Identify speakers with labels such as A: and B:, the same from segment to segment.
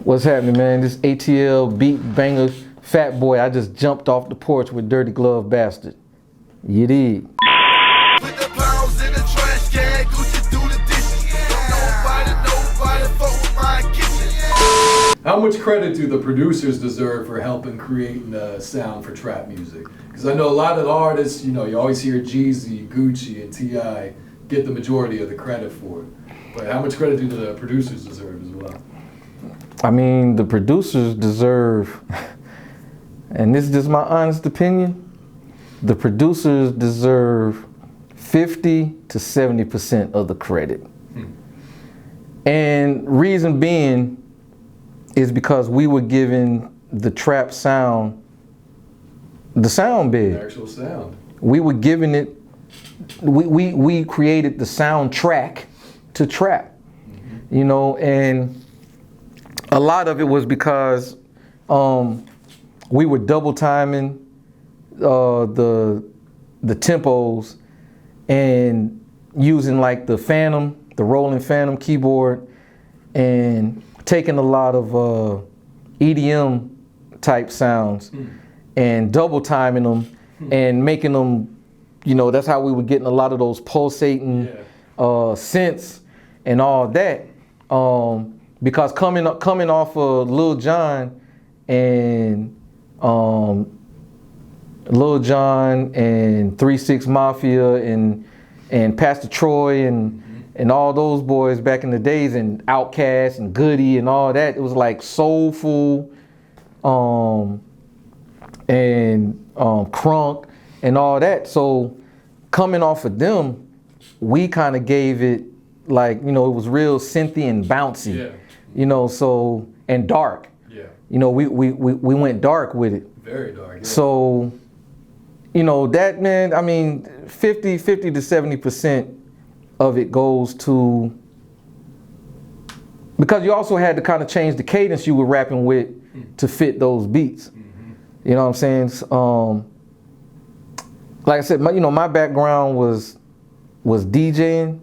A: What's happening, man? This ATL beat banger Fatboi. I just jumped off the porch with Dirty Glove Bastard. You dig?
B: How much credit do the producers deserve for helping create the sound for trap music? Because I know a lot of the artists, you know, you always hear Jeezy, Gucci, and T.I. get the majority of the credit for it. But how much credit do the producers deserve as well?
A: I mean, the producers deserve, and this is just my honest opinion, the producers deserve 50 to 70% of the credit. And reason being is because we were given the trap sound, the sound bed.
B: The actual sound.
A: We were given it, we created the soundtrack to trap, you know, and a lot of it was because we were double timing the tempos and using like the Phantom, the rolling Phantom keyboard, and taking a lot of EDM type sounds and double timing them and making them, you know, that's how we were getting a lot of those pulsating synths and all that. Because coming off of Lil Jon and 3 6 Mafia and Pastor Troy and all those boys back in the days, and Outkast and Goody and all that, it was like soulful and crunk and all that. So coming off of them, we kind of gave it like, you know, it was real synthy and bouncy. Yeah. You know, so, and dark. Yeah. You know, we went dark with it.
B: Very dark. Yeah.
A: So, you know, that, man, I mean, 50 to 70% of it goes to, because you also had to kind of change the cadence you were rapping with to fit those beats. You know what I'm saying? Like I said, my background was DJing.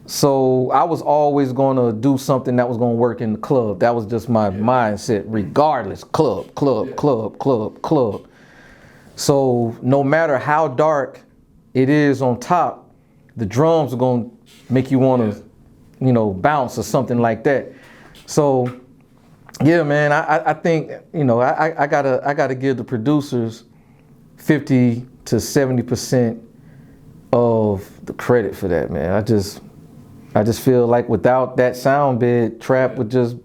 A: So I was always going to do something that was going to work in the club. That was just my mindset, regardless. Club. So no matter how dark it is on top, the drums are going to make you want to, you know, bounce or something like that. So yeah, man, I think, you know, I gotta give the producers 50 to 70% of the credit for that, man. I just feel like without that sound bed, trap would just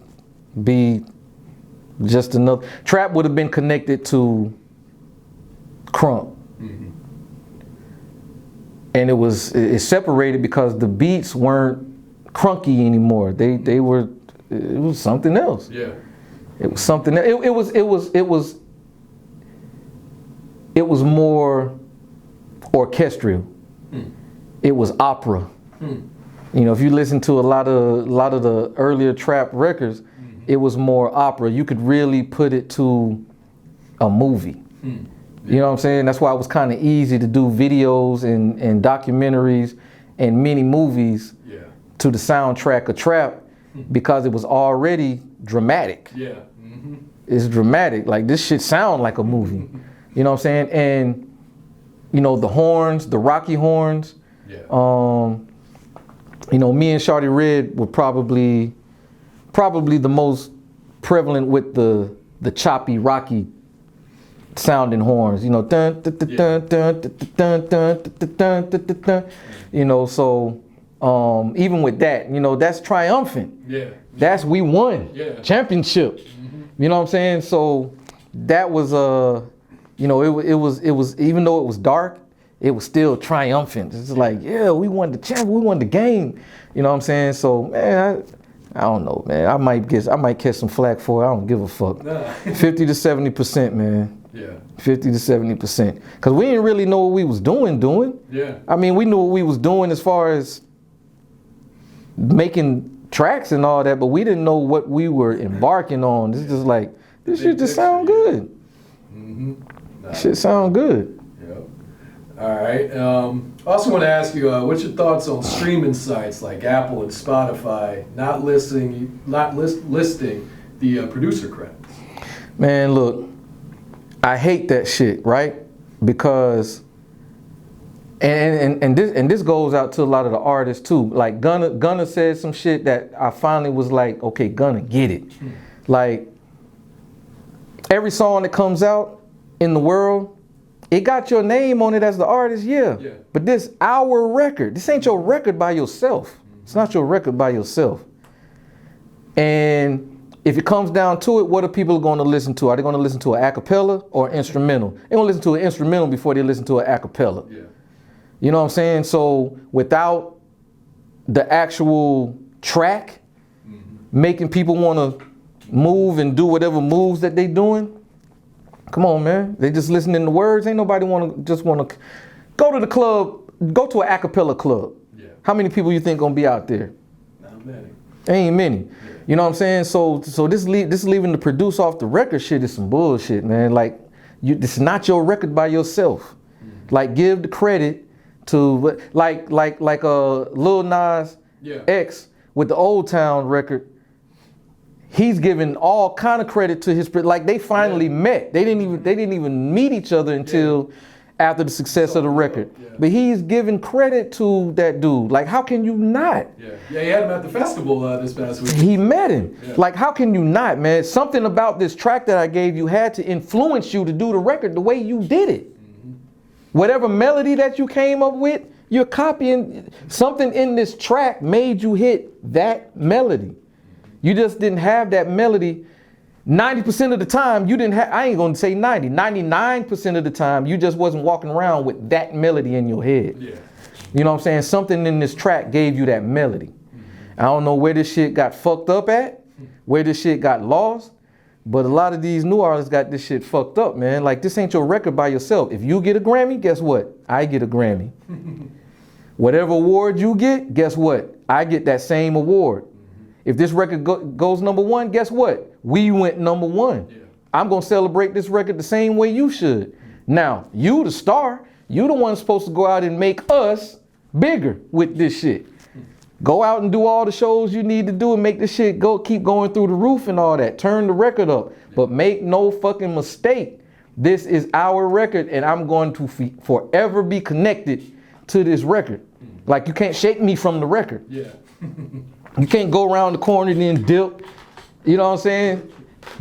A: be just another. Trap would have been connected to crunk. And it separated because the beats weren't crunky anymore. It was something else. Yeah. It was something else. It was more orchestral. It was opera. You know, if you listen to a lot of the earlier trap records, it was more opera. You could really put it to a movie. You know what I'm saying? That's why it was kind of easy to do videos and documentaries and mini movies to the soundtrack of trap, because it was already dramatic. Yeah. It's dramatic. Like, this shit sound like a movie. You know what I'm saying? And, you know, the horns, the Rocky horns. Yeah. You know, me and Shawty Red were probably the most prevalent with the choppy, rocky sounding horns. You know, dun dun dun dun dun dun dun dun dun dun. You know, so even with that, you know, that's triumphant. Yeah. That's, we won. Yeah. Championship. You know what I'm saying? So that was you know, it was even though it was dark, it was still triumphant. It's like, yeah, we won the champ, we won the game. You know what I'm saying? So, man, I don't know, man. I might catch some flack for it. I don't give a fuck. Nah. 50 to 70%, man. Yeah. 50 to 70%. Because we didn't really know what we was doing. Yeah. I mean, we knew what we was doing as far as making tracks and all that, but we didn't know what we were embarking on. This is just like, this shit just sound good. Shit sound good.
B: All right. I also want to ask you, what's your thoughts on streaming sites like Apple and Spotify not listing the producer credits?
A: Man, look, I hate that shit, right? Because and this goes out to a lot of the artists too. Like Gunna said some shit that I finally was like, okay, Gunna, get it. Like every song that comes out in the world, it got your name on it as the artist, yeah. But this our record. This ain't your record by yourself. It's not your record by yourself. And if it comes down to it, what are people going to listen to? Are they going to listen to an acapella or an instrumental? They're going to listen to an instrumental before they listen to an acapella. Yeah. You know what I'm saying? So without the actual track making people want to move and do whatever moves that they doing, come on, man. They just listening to words. Ain't nobody want to go to the club, go to an acapella club. Yeah. How many people you think going to be out there?
B: Not many.
A: Ain't many. Yeah. You know what I'm saying? So this leaving the produce off the record shit is some bullshit, man. Like, this is not your record by yourself. Like, give the credit to like Lil Nas X with the Old Town record. He's giving all kind of credit to his, like, they finally met. They didn't even meet each other until after the success of the record. But he's giving credit to that dude. Like, how can you not?
B: Yeah, he had him at the festival this past week.
A: He met him. Yeah. Like, how can you not, man? Something about this track that I gave you had to influence you to do the record the way you did it. Whatever melody that you came up with, you're copying. Something in this track made you hit that melody. You just didn't have that melody. 90% of the time, you didn't have, I ain't gonna say 90, 99% of the time, you just wasn't walking around with that melody in your head. Yeah. You know what I'm saying? Something in this track gave you that melody. I don't know where this shit got fucked up at, where this shit got lost, but a lot of these new artists got this shit fucked up, man. Like, this ain't your record by yourself. If you get a Grammy, guess what? I get a Grammy. Whatever award you get, guess what? I get that same award. If this record goes number one, guess what? We went number one. Yeah. I'm going to celebrate this record the same way you should. Now, you the star, you the one supposed to go out and make us bigger with this shit. Go out and do all the shows you need to do and make this shit keep going through the roof and all that. Turn the record up. But make no fucking mistake. This is our record, and I'm going to forever be connected to this record. Like, you can't shake me from the record. Yeah. You can't go around the corner and then dip. You know what I'm saying?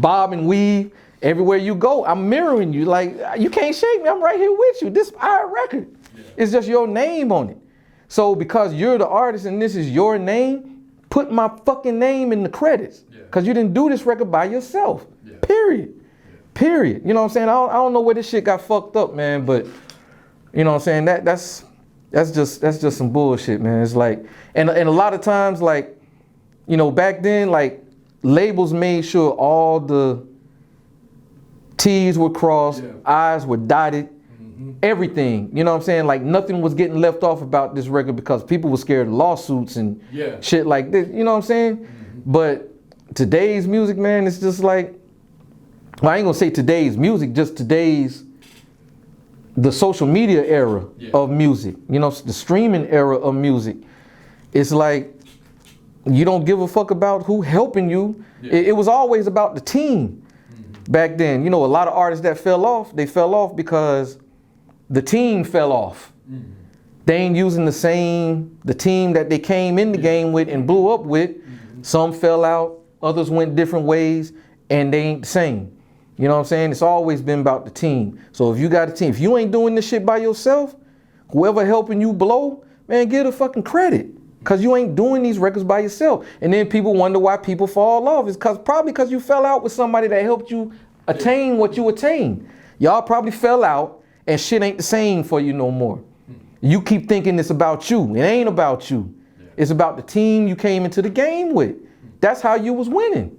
A: Bob and weave. Everywhere you go, I'm mirroring you. Like, you can't shake me. I'm right here with you. This is our record. Yeah. It's just your name on it. So because you're the artist and this is your name, put my fucking name in the credits. Because you didn't do this record by yourself. Yeah. Period. Yeah. Period. You know what I'm saying? I don't know where this shit got fucked up, man. But, you know what I'm saying? That's just some bullshit, man. It's like, and a lot of times, like, you know, back then, like, labels made sure all the T's were crossed, I's were dotted, everything. You know what I'm saying? Like, nothing was getting left off about this record because people were scared of lawsuits and shit like this. You know what I'm saying? But today's music, man, it's just like, well, I ain't gonna say today's music, just the social media era of music. You know, the streaming era of music. It's like, you don't give a fuck about who helping you. It was always about the team back then. You know, a lot of artists that fell off, they fell off because the team fell off. They ain't using the team that they came in the game with and blew up with. Some fell out, others went different ways, and they ain't the same. You know what I'm saying? It's always been about the team. So if you got a team, if you ain't doing this shit by yourself, whoever helping you blow, man, get a fucking credit. Because you ain't doing these records by yourself. And then people wonder why people fall off. It's probably because you fell out with somebody that helped you attain what you attained. Y'all probably fell out and shit ain't the same for you no more. You keep thinking it's about you. It ain't about you. It's about the team you came into the game with. That's how you was winning.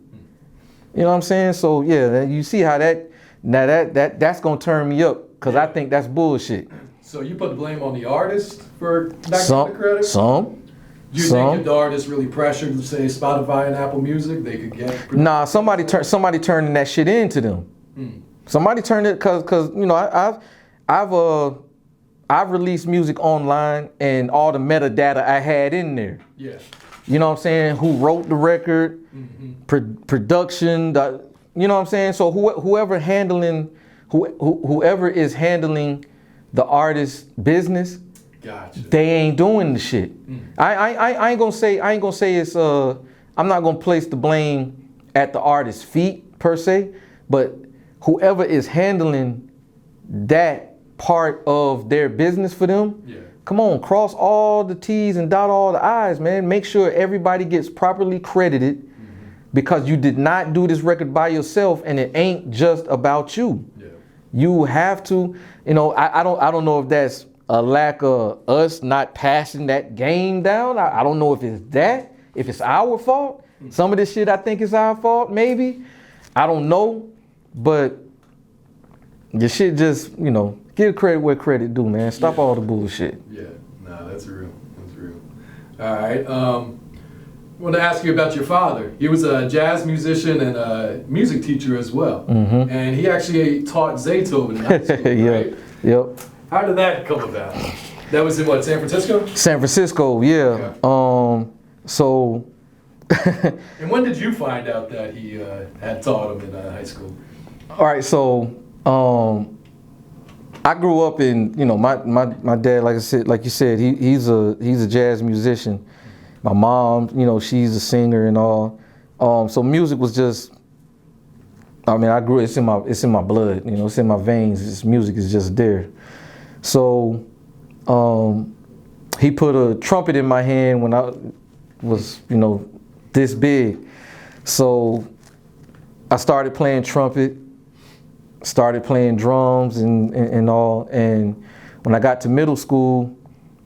A: You know what I'm saying? So yeah, you see how that's gonna turn me up because I think that's bullshit.
B: So you put the blame on the artist for not getting the credit? Do you think if the artist really pressured, say, Spotify and Apple Music, they could get?
A: Nah, somebody turning that shit into them. Somebody turned it because you know I've released music online and all the metadata I had in there. Yeah. you know what I'm saying, who wrote the record, production, you know what I'm saying? So whoever is handling the artist's business,
B: Gotcha.
A: they ain't doing the shit. I ain't gonna say it's I'm not gonna place the blame at the artist's feet per se, but whoever is handling that part of their business for them, come on, cross all the T's and dot all the I's, man. Make sure everybody gets properly credited because you did not do this record by yourself, and it ain't just about you. You have to, you know, I don't know if that's a lack of us not passing that game down. I don't know if it's our fault. Some of this shit I think is our fault, maybe. I don't know, but your shit just, you know, give credit where credit due, man. Stop all the bullshit.
B: Yeah, no, that's real. That's real. All right. I want to ask you about your father. He was a jazz musician and a music teacher as well. And he actually taught Zaytoven in high school, right?
A: Yep.
B: How did that come about? That was in what, San Francisco?
A: San Francisco, yeah.
B: Okay.
A: So.
B: And when did you find out that he had taught him in high school?
A: All right, so I grew up in, you know, my dad, like you said, he's a jazz musician. My mom, you know, she's a singer and all. So music was just, I mean, it's in my blood, you know, it's in my veins. Music is just there. So he put a trumpet in my hand when I was, you know, this big. So I started playing trumpet, started playing drums and all. And when I got to middle school,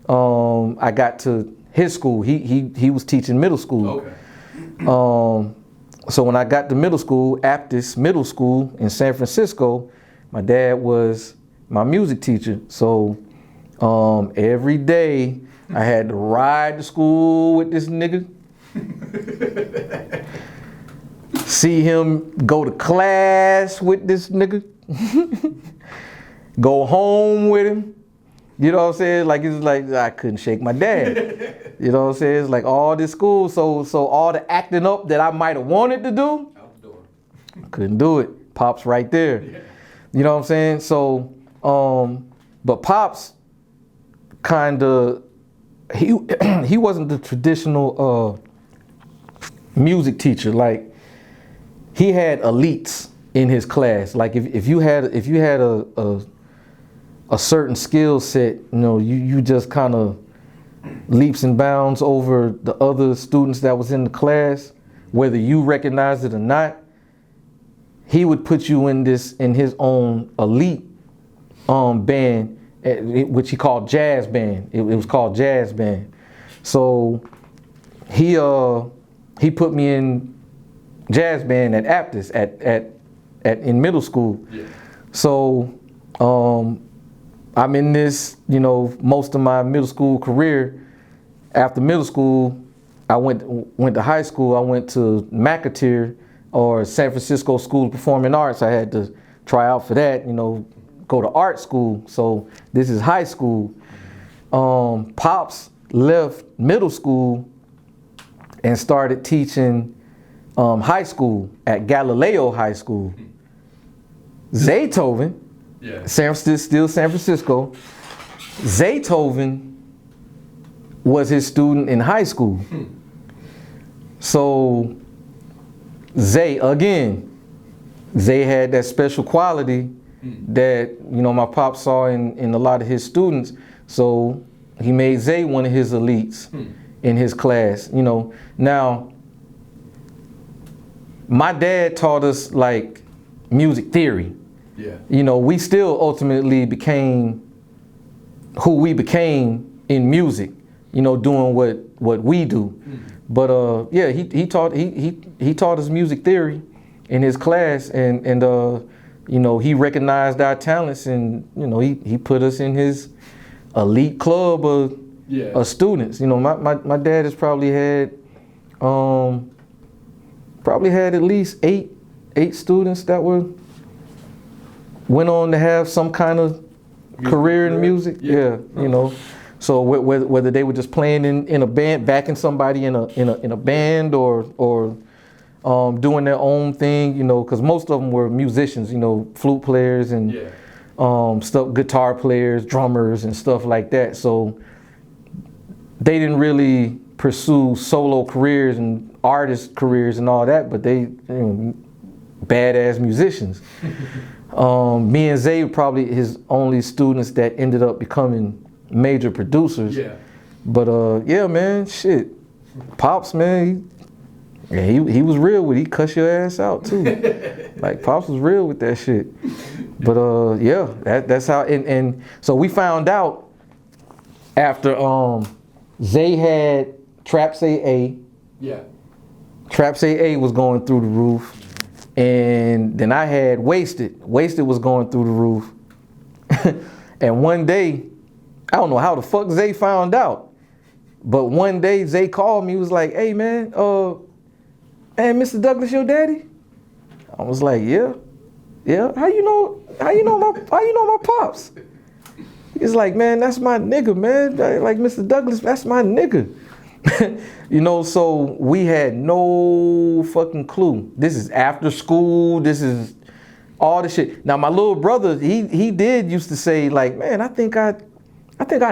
A: I got to his school. He was teaching middle school.
B: Okay.
A: So when I got to middle school, Aptis Middle School in San Francisco, my dad was my music teacher. So every day I had to ride to school with this nigga. See him go to class with this nigga. Go home with him. You know what I'm saying? Like, it's like I couldn't shake my dad. You know what I'm saying? It's like all this school, so all the acting up that I might have wanted to do,
B: Out the door.
A: couldn't do it. Pops right there.
B: Yeah.
A: You know what I'm saying? So, but Pops kind of, he wasn't the traditional music teacher. Like, he had elites in his class. Like if you had a certain skill set, you know, you just kind of leaps and bounds over the other students that was in the class, whether you recognize it or not. He would put you in his own elite band, which he called jazz band. It was called jazz band. So he put me in jazz band at Aptis in middle school.
B: Yeah. So
A: I'm in this, you know, most of my middle school career. After middle school, I went to high school. I went to McAteer, or San Francisco School of Performing Arts. I had to try out for that, you know, go to art school. So this is high school. Pops left middle school and started teaching high school at Galileo High School. Zaytoven,
B: Yeah.
A: still San Francisco. Zaytoven was his student in high school. So Zay had that special quality that, you know, my pop saw in a lot of his students. So he made Zay one of his elites in his class. You know, now my dad taught us like music theory.
B: Yeah.
A: You know, we still ultimately became who we became in music, you know, doing what we do. But yeah, he taught us music theory in his class, and you know, he recognized our talents, and you know, he put us in his elite club of students. You know, my dad has probably had at least eight students that went on to have some kind of career in music. Yeah, you know. So whether they were just playing in a band, backing somebody in a band, or doing their own thing, you know, because most of them were musicians, you know, flute players and stuff, guitar players, drummers, and stuff like that. So they didn't really pursue solo careers and artist careers and all that, but they, you know, badass musicians. Me and Zay were probably his only students that ended up becoming major producers. Yeah. But yeah, man, shit. Pops, man, he was real with it. He cuss your ass out too. Like Pops was real with that shit. But yeah, that's how. And so we found out after Zay had Traps AA. Yeah. Traps AA was going through the roof. And then I had Wasted. Wasted was going through the roof. And one day, I don't know how the fuck Zay found out, but one day Zay called me. He was like, "Hey man, Mr. Douglas, your daddy?" I was like, "Yeah. How you know my pops?" He's like, "Man, that's my nigga, man. Like Mr. Douglas, that's my nigga." You know, so we had no fucking clue. This is after school. This is all the shit. Now my little brother, he did used to say like, "Man, I think I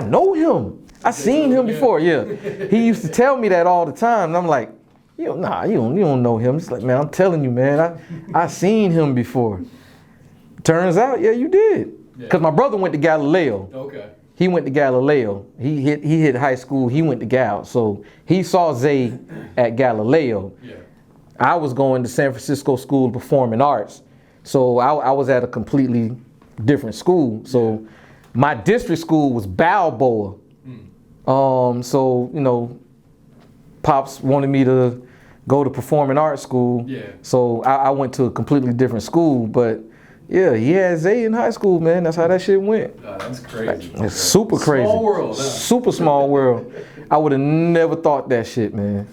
A: know him. I seen him before." Yeah. He used to tell me that all the time. And I'm like, you don't know him. It's like, man, I'm telling you, man, I seen him before. Turns out, yeah, you did. Because my brother went to Galileo. Okay. He went to Galileo. He hit high school. He went to Gal. So he saw Zay at Galileo. Yeah. I was going to San Francisco School of Performing Arts. So I was at a completely different school. So my district school was Balboa. So, you know, Pops wanted me to go to performing arts school. Yeah. So I went to a completely different school. But yeah, he had Zay in high school, man. That's how that shit went.
B: That's crazy.
A: It's super crazy.
B: Small world. Huh?
A: Super small world. I would have never thought that shit, man.